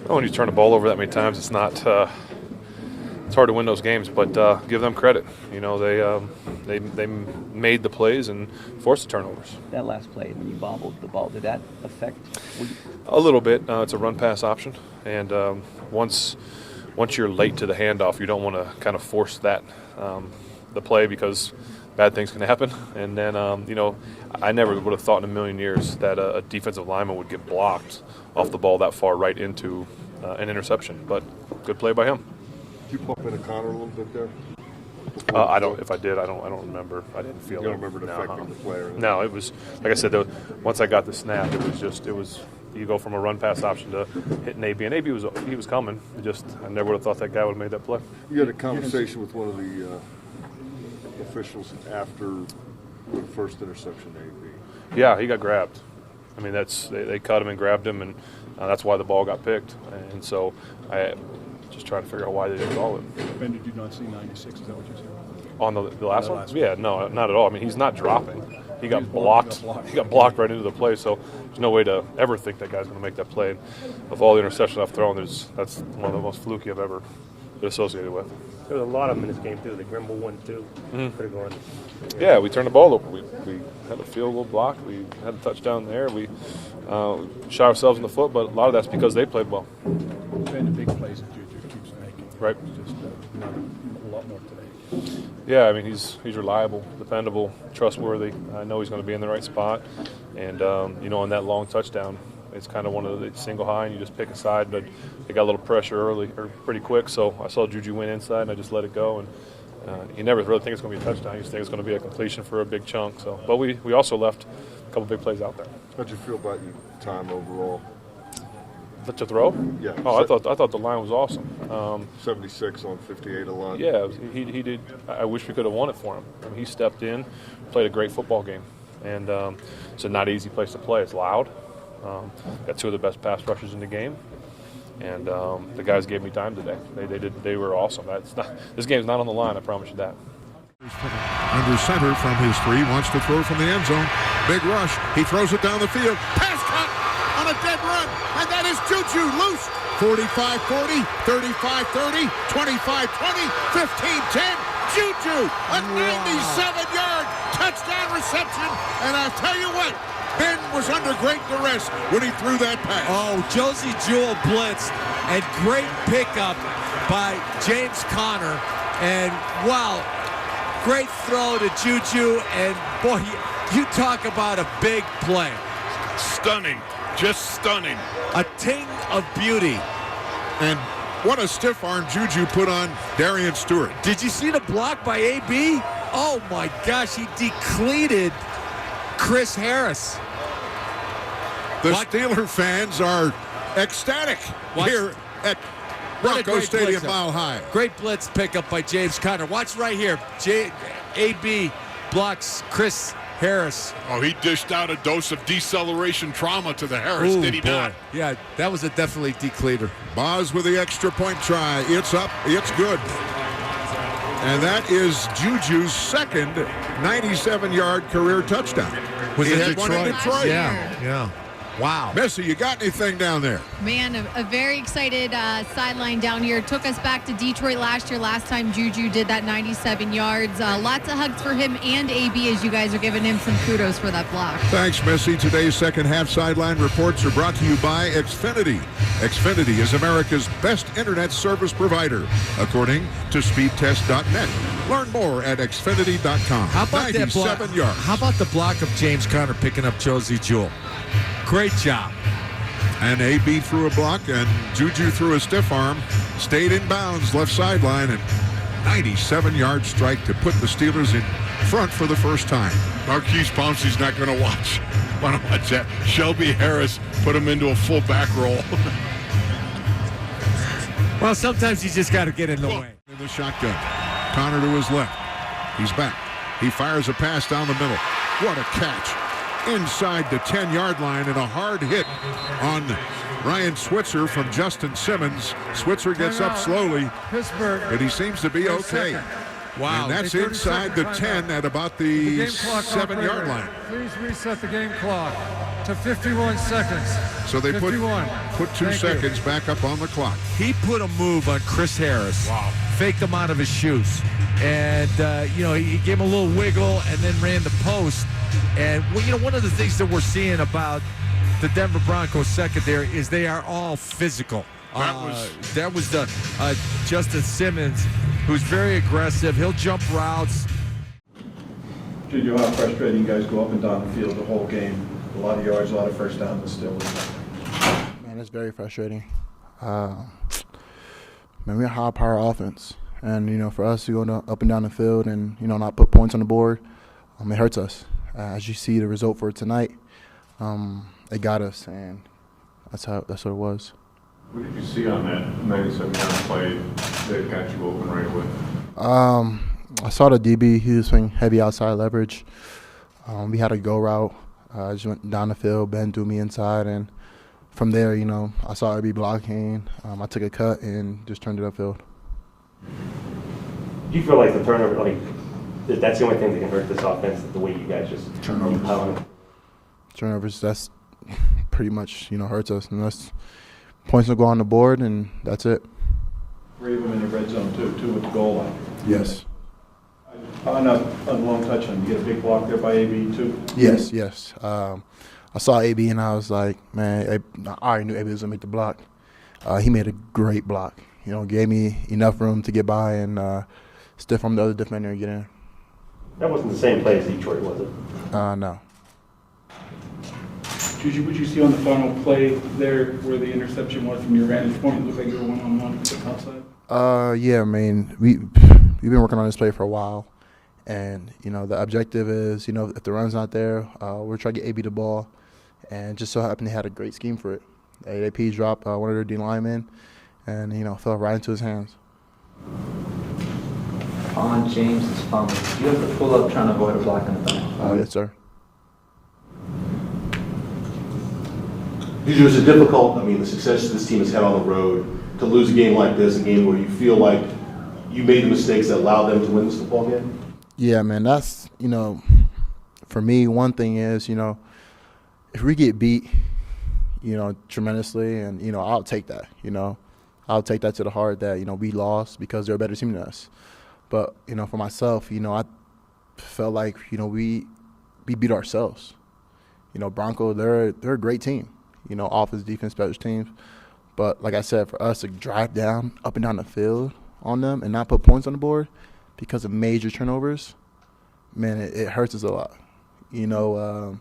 Well, when you turn the ball over that many times, it's not. It's hard to win those games, but give them credit. You know, they made the plays and forced the turnovers. That last play when you bobbled the ball, did that affect? A little bit. It's a run pass option, and once you're late to the handoff, you don't want to kind of force that the play because bad things can happen. And then you know, I never would have thought in a million years that a defensive lineman would get blocked off the ball that far right into an interception. But good play by him. Did you pump in a Connor a little bit there? I don't. If I did, I don't remember. I didn't feel. You don't remember it affecting the player? No, it was like I said. Once I got the snap, it was. You go from a run pass option to hitting AB, and AB was coming. I never would have thought that guy would have made that play. You had a conversation with one of the officials after the first interception, AB. Yeah, he got grabbed. I mean, they cut him and grabbed him, and that's why the ball got picked. And so I just trying to figure out why they didn't call it. Ben, did you not see 96? Is that what you said? On the last one? Yeah, no, not at all. I mean, he's not dropping. He got blocked. He got blocked right into the play, so there's no way to ever think that guy's going to make that play. And of all the interceptions I've thrown, that's one of the most fluky I've ever been associated with. There was a lot of them in this game, too. The Grimble one, too. Could have gone. Yeah, we turned the ball over. We had a field goal block. We had a touchdown there. We shot ourselves in the foot, but a lot of that's because they played well. Ben, the big plays that JuJu keeps making. Right. Just not a lot more today. Yeah, I mean, he's reliable, dependable, trustworthy. I know he's going to be in the right spot. And, you know, on that long touchdown, it's kind of one of the single high, and you just pick a side. But they got a little pressure early, or pretty quick, so I saw JuJu win inside, and I just let it go. And you never really think it's going to be a touchdown. You just think it's going to be a completion for a big chunk. So, but we also left a couple big plays out there. How'd you feel about your time overall? To throw? Yeah. Oh, I thought the line was awesome. 76 on 58 a lot. Yeah, he did. I wish we could have won it for him. I mean, he stepped in, played a great football game, and it's a not easy place to play. It's loud. Got two of the best pass rushers in the game, and the guys gave me time today. They were awesome. This game's not on the line. I promise you that. Under center from his three, wants to throw from the end zone. Big rush. He throws it down the field. Pass cut on a dead run, and that is JuJu loose. 45-40, 35-30, 25-20, 15-10. JuJu, a 97-yard touchdown reception, and I'll tell you what, Ben was under great duress when he threw that pass. Oh, Josie Jewell blitzed, and great pickup by James Conner, and wow, great throw to JuJu, and boy, you talk about a big play. Stunning, just stunning. A ting of beauty. And what a stiff arm JuJu put on Darian Stewart. Did you see the block by AB? Oh my gosh, he decleated Chris Harris. The Steeler fans are ecstatic here at Broncos Stadium, Mile High. Great blitz pickup by James Conner. Watch right here. AB blocks Chris Harris. Oh, he dished out a dose of deceleration trauma to the Harris, did he not? Yeah, that was a definitely decleater. Boz with the extra point try. It's up. It's good. And that is JuJu's second 97-yard career touchdown. Was he it had one in Detroit. Yeah. Wow. Missy, you got anything down there? Man, a very excited sideline down here. Took us back to Detroit last year. Last time JuJu did that 97 yards. Lots of hugs for him and AB as you guys are giving him some kudos for that block. Thanks, Missy. Today's second half sideline reports are brought to you by Xfinity. Xfinity is America's best internet service provider, according to speedtest.net. Learn more at Xfinity.com. How about that block? 97 yards. How about the block of James Conner picking up Josie Jewell? Great job. And AB threw a block, and JuJu threw a stiff arm, stayed in bounds, left sideline, and 97-yard strike to put the Steelers in front for the first time. Marquise Pouncey's not going to watch. Want to watch that? Shelby Harris put him into a full back roll. Well, sometimes you just got to get in the way. In the shotgun. Conner to his left. He's back. He fires a pass down the middle. What a catch. Inside the 10-yard line, and a hard hit on Ryan Switzer from Justin Simmons. Switzer gets up slowly, but he seems to be okay. Wow. And that's inside the 10 at about the 7-yard line. Please reset the game clock. to 51 seconds. So they put 51. 2 Thank you. seconds back up on the clock. He put a move on Chris Harris. Wow. Faked him out of his shoes. And, he gave him a little wiggle and then ran the post. And, one of the things that we're seeing about the Denver Broncos secondary is they are all physical. That was the Justin Simmons, who's very aggressive. He'll jump routes. JuJu, how frustrating you guys go up and down the field the whole game. A lot of yards, a lot of first downs, and still lose. Man, it's very frustrating. Man, we're a high-power offense. And, for us to go up and down the field and, not put points on the board, it hurts us. As you see the result for tonight, it got us, and that's what it was. What did you see on that 97-yard play that got you open right away? I saw the DB. He was swinging heavy outside leverage. We had a go route. I just went down the field, Ben threw me inside, and from there, I saw AB blocking. I took a cut and just turned it upfield. Do you feel like the turnover, that's the only thing that can hurt this offense, the way you guys just keep piling? Turnovers, that's pretty much, hurts us. And that's points will go on the board, and that's it. 3 of them in the red zone, two at the goal line. Yes. On a long touch, and you get a big block there by AB, too? Yes. I saw AB, and I was like, man, I already knew AB was going to make the block. He made a great block. Gave me enough room to get by and stiff from the other defender and get in. That wasn't the same play as Detroit, was it? No. JuJu, what did you see on the final play there where the interception was from your vantage point? It looked like you were one-on-one outside. Yeah, I mean, we've been working on this play for a while. And, the objective is, if the run's not there, we're trying to get AB the ball. And just so happened they had a great scheme for it. AP dropped one of their D linemen and, fell right into his hands. On James' fumble, do you have to pull up trying to avoid a block in the back? Yes, sir. JuJu, is it difficult, the success this team has had on the road, to lose a game like this, a game where you feel like you made the mistakes that allowed them to win this football game? Yeah, man, that's, for me, one thing is, if we get beat, tremendously, and, I'll take that, I'll take that to the heart that, we lost because they're a better team than us. But, for myself, I felt like, we beat ourselves. Broncos, they're a great team, offense, defense, special teams. But like I said, for us to drive down, up and down the field on them and not put points on the board because of major turnovers, man, it hurts us a lot. And,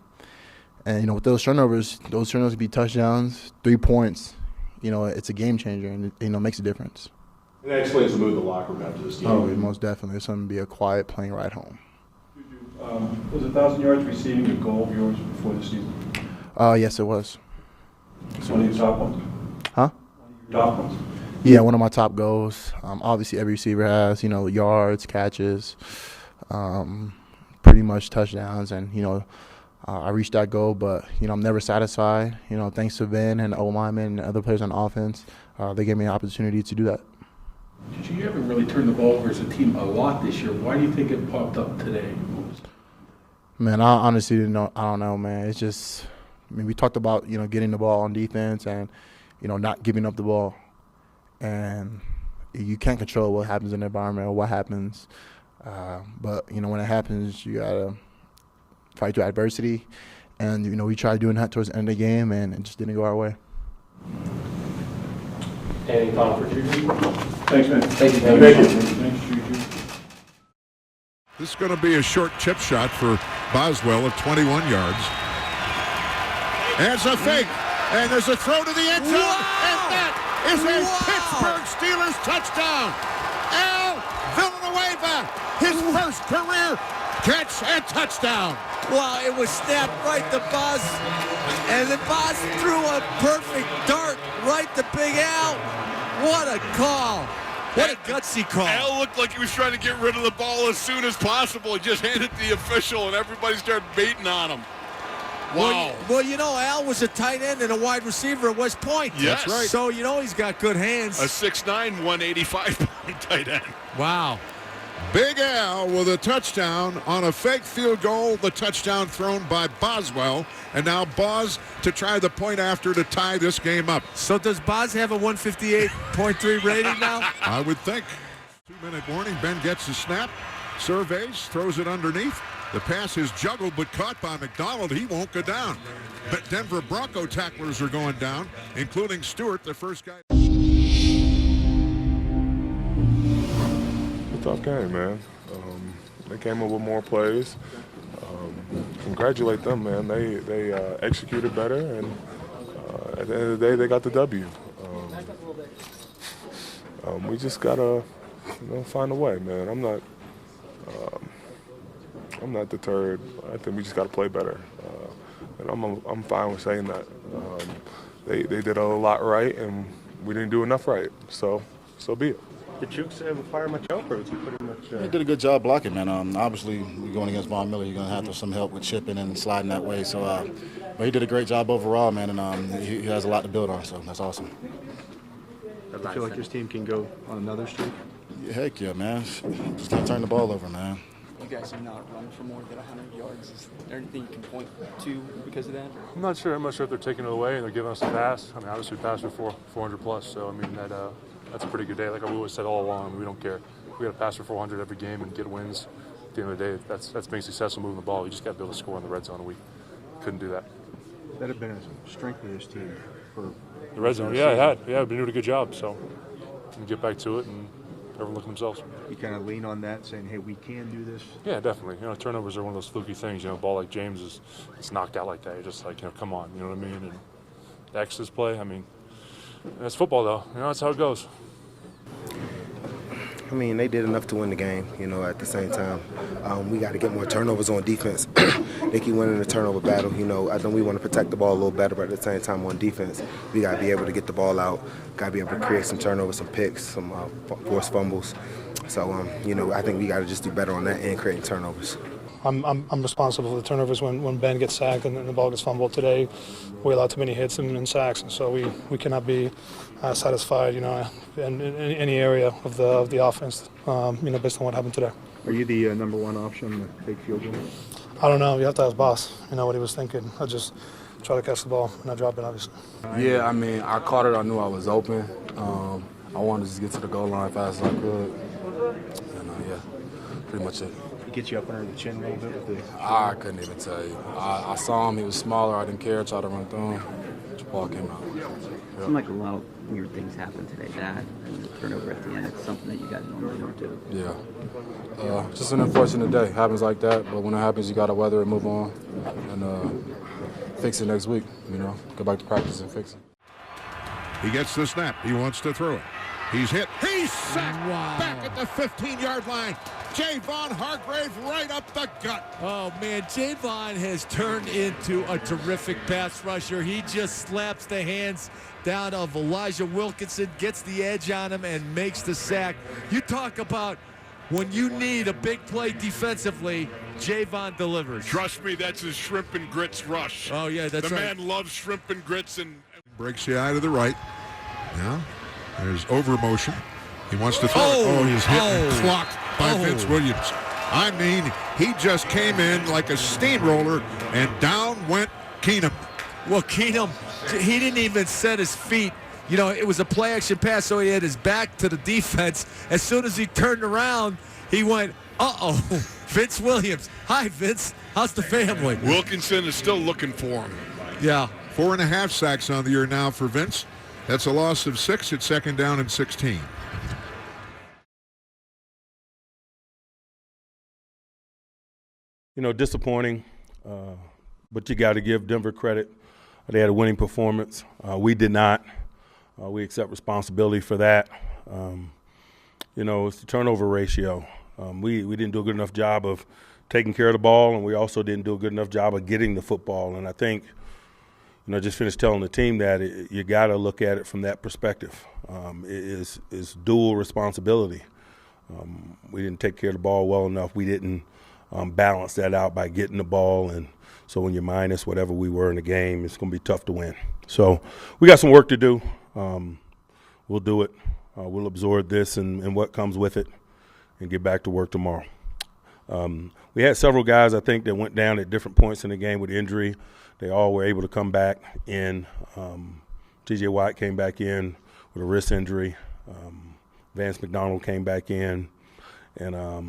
with those turnovers would be touchdowns, 3 points. It's a game changer and it, makes a difference. And that explains the move the locker room after this game. Oh, most definitely. It's going to be a quiet plane ride home. Was 1,000 yards receiving a goal of yours before the season? Yes, it was. One of your top ones? Huh? One of your top ones? Yeah, one of my top goals. Obviously, every receiver has, yards, catches, pretty much touchdowns. And, I reached that goal, but, I'm never satisfied. Thanks to Ben and O-linemen and other players on offense, they gave me an opportunity to do that. You haven't really turned the ball over as a team a lot this year. Why do you think it popped up today? Man, I honestly didn't know. I don't know, man. It's just, we talked about, getting the ball on defense and, not giving up the ball. And you can't control what happens in the environment or what happens. But, when it happens, you got to fight through adversity. And, we tried doing that towards the end of the game, and it just didn't go our way. Any final for JuJu? Thanks, man. Thank you. Thanks, JuJu. This is going to be a short chip shot for Boswell of 21 yards. And it's a fake. And there's a throw to the end zone. Wow! And that is a Pittsburgh Steelers touchdown. Al Villanueva, his first career catch and touchdown. Well, it was snapped right to Buzz, and then Buzz threw a perfect dart right to Big Al. What a call. What a gutsy call. Al looked like he was trying to get rid of the ball as soon as possible. He just handed it to the official, and everybody started baiting on him. Wow. Well, Al was a tight end and a wide receiver at West Point. Yes. That's right. So, he's got good hands. A 6'9", 185-pound tight end. Wow. Big Al with a touchdown on a fake field goal. The touchdown thrown by Boswell. And now Boz to try the point after to tie this game up. So does Boz have a 158.3 rating now? I would think. 2-minute warning. Ben gets the snap, surveys, throws it underneath. The pass is juggled but caught by McDonald. He won't go down. But Denver Bronco tacklers are going down, including Stewart, the first guy. Tough game, man. They came up with more plays. Congratulate them, man. They executed better, and at the end of the day, they got the W. We just gotta, find a way, man. I'm not deterred. I think we just gotta play better, and I'm fine with saying that. They did a lot right, and we didn't do enough right. So be it. Did Chooks ever fire much help, or was he pretty much? He did a good job blocking, man. Obviously, you're going against Von Miller. You're going to have to have some help with chipping and sliding that way. So, but he did a great job overall, man, and he has a lot to build on. So that's awesome. Do you feel like this team can go on another streak? Yeah, heck yeah, man. Just can't turn the ball over, man. You guys have not run for more than 100 yards. Is there anything you can point to because of that? I'm not sure. I'm not sure if they're taking it away and they're giving us a pass. I mean, obviously we passed for 400 plus, so I mean that's a pretty good day. Like we always said all along, we don't care. We got to pass for 400 every game and get wins. At the end of the day, that's being successful moving the ball. We just got to be able to score in the red zone, and we couldn't do that. That had been a strength of this team for the red zone. Yeah, it had. Yeah, we've been doing a good job. So we can get back to it and everyone look at themselves. You kind of lean on that, saying, "Hey, we can do this." Yeah, definitely. Turnovers are one of those fluky things. A ball like James it's knocked out like that. You're just like, come on. You know what I mean? And the X's play. I mean, that's football, though. That's how it goes. I mean, they did enough to win the game, at the same time. We got to get more turnovers on defense. They keep winning the turnover battle. I think we want to protect the ball a little better, but at the same time on defense, we got to be able to get the ball out, got to be able to create some turnovers, some picks, some forced fumbles. So, I think we got to just do better on that and creating turnovers. I'm responsible for the turnovers when Ben gets sacked and the ball gets fumbled. Today, we allowed too many hits and sacks, and so we cannot be satisfied, in any area of the offense, based on what happened today. Are you the number one option, the big field goal? I don't know. You have to ask Boss, what he was thinking. I just try to catch the ball and not drop it, obviously. Yeah, I mean, I caught it. I knew I was open. I wanted to just get to the goal line as fast as I could. And, yeah, pretty much it. Get you up under the chin a little bit with the... I couldn't even tell you. I saw him. He was smaller. I didn't care. I tried to run through him. The ball came out. It seemed like a lot of weird things happened today. That and the turnover at the end. It's something that you guys normally don't do. Yeah. Just an unfortunate day. Happens like that. But when it happens, you got to weather it, move on, and fix it next week. Go back to practice and fix it. He gets the snap. He wants to throw it. He's hit. He's sacked. Wow. Back at the 15-yard line. Javon Hargrave right up the gut. Oh, man, Javon has turned into a terrific pass rusher. He just slaps the hands down of Elijah Wilkinson, gets the edge on him, and makes the sack. You talk about when you need a big play defensively, Javon delivers. Trust me, that's his shrimp and grits rush. Oh, yeah, that's right. The man loves shrimp and grits. And breaks the eye to the right. Yeah, there's over motion. He wants to throw it. Oh, he's hit and clocked by Vince Williams. I mean, he just came in like a steamroller, and down went Keenum. Well, Keenum, he didn't even set his feet. It was a play-action pass, so he had his back to the defense. As soon as he turned around, he went, uh-oh, Vince Williams. Hi, Vince. How's the family? Wilkinson is still looking for him. Yeah. 4.5 sacks on the year now for Vince. That's a loss of 6 at second down and 16. Disappointing, but you got to give Denver credit. They had a winning performance. We did not. We accept responsibility for that. It's the turnover ratio. We didn't do a good enough job of taking care of the ball, and we also didn't do a good enough job of getting the football. And I think, just finished telling the team that you got to look at it from that perspective. It is dual responsibility. We didn't take care of the ball well enough. We didn't balance that out by getting the ball, and so when you're minus whatever we were in the game, it's going to be tough to win. So we got some work to do. We'll do it. We'll absorb this and what comes with it, and get back to work tomorrow. We had several guys, I think, that went down at different points in the game with injury. They all were able to come back in. T.J. Watt came back in with a wrist injury. Vance McDonald came back in. And I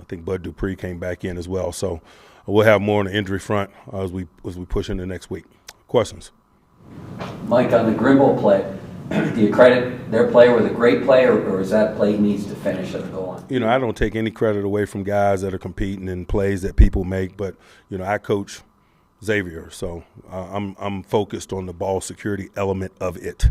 think Bud Dupree came back in as well. So we'll have more on the injury front as we push into next week. Questions? Mike, on the Grimble play, do you credit their player with a great play, or is that play he needs to finish at the goal line? You know, I don't take any credit away from guys that are competing in plays that people make, but, you know, I coach Xavier, so I'm focused on the ball security element of it.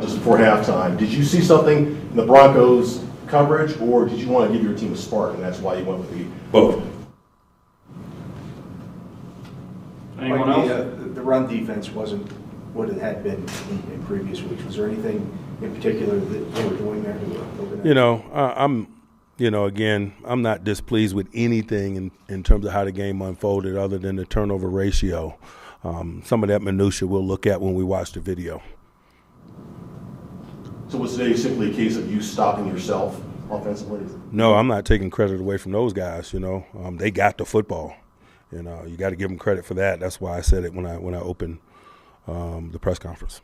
Just before halftime, did you see something in the Broncos coverage, or did you want to give your team a spark, and that's why you went with the both? Anyone else? The run defense wasn't what it had been in previous weeks. Was there anything in particular that they were doing there to open that? You know, again, I'm not displeased with anything in terms of how the game unfolded other than the turnover ratio. Some of that minutia we'll look at when we watch the video. So was today simply a case of you stopping yourself offensively? No, I'm not taking credit away from those guys. You know, they got the football. You know, you got to give them credit for that. That's why I said it when I opened the press conference.